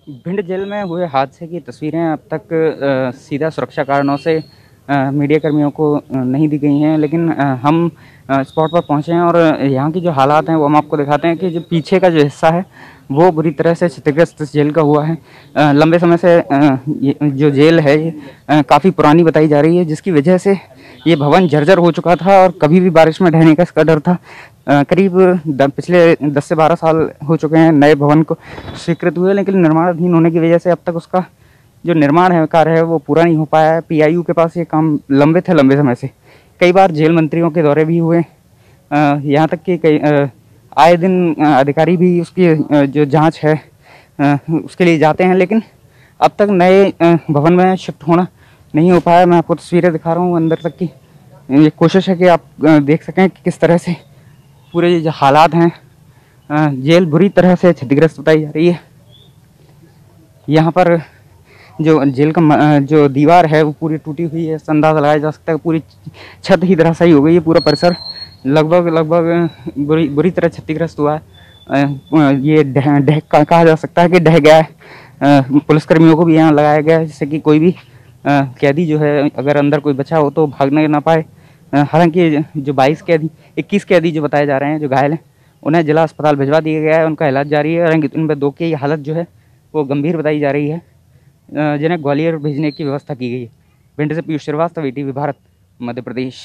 Bhind jail में हुए हादसे की तस्वीरें अब तक सीधा सुरक्षा कारणों से मीडिया कर्मियों को नहीं दी गई हैं, लेकिन हम स्पॉट पर पहुंचे हैं और यहाँ की जो हालात हैं वो हम आपको दिखाते हैं कि जो पीछे का जो हिस्सा है वो बुरी तरह से क्षतिग्रस्त इस जेल का हुआ है। लंबे समय से ये जो जेल है ये काफ़ी पुरानी बताई जा रही है, जिसकी वजह से ये भवन जर्जर हो चुका था और कभी भी बारिश में ढहने का इसका डर था। करीब पिछले 10 से 12 साल हो चुके हैं नए भवन को स्वीकृत हुए, लेकिन निर्माणाधीन होने की वजह से अब तक उसका जो निर्माण है कार्य है वो पूरा नहीं हो पाया है। पीआईयू के पास ये काम लंबित है लंबे समय से। कई बार जेल मंत्रियों के दौरे भी हुए, यहाँ तक कि कई आए दिन अधिकारी भी उसकी जो जांच है उसके लिए जाते हैं, लेकिन अब तक नए भवन में शिफ्ट होना नहीं हो पाया। मैं आपको तस्वीरें दिखा रहा हूँ अंदर तक की। ये कोशिश है कि आप देख सकें कि किस तरह से पूरे जो हालात हैं, जेल बुरी तरह से क्षतिग्रस्त बताई जा रही है। यहाँ पर जो जेल का जो दीवार है वो पूरी टूटी हुई है, अंदाज़ा लगाया जा सकता है पूरी छत ही धराशायी हो गई है। पूरा परिसर लगभग बुरी तरह क्षतिग्रस्त हुआ है। ये कहा जा सकता है कि ढह गया है। पुलिसकर्मियों को भी यहाँ लगाया गया है जिससे कि कोई भी कैदी जो है अगर अंदर कोई बचा हो तो भागने ना पाए। हालांकि जो 21 कैदी जो बताए जा रहे हैं जो घायल हैं उन्हें जिला अस्पताल भिजवा दिया गया है, उनका इलाज जारी है। हालांकि उनमें 2 की हालत जो है वो गंभीर बताई जा रही है, जिन्हें ग्वालियर भेजने की व्यवस्था की गई है। भिंड से पीयूष श्रीवास्तव, ईटीवी भारत, मध्य प्रदेश।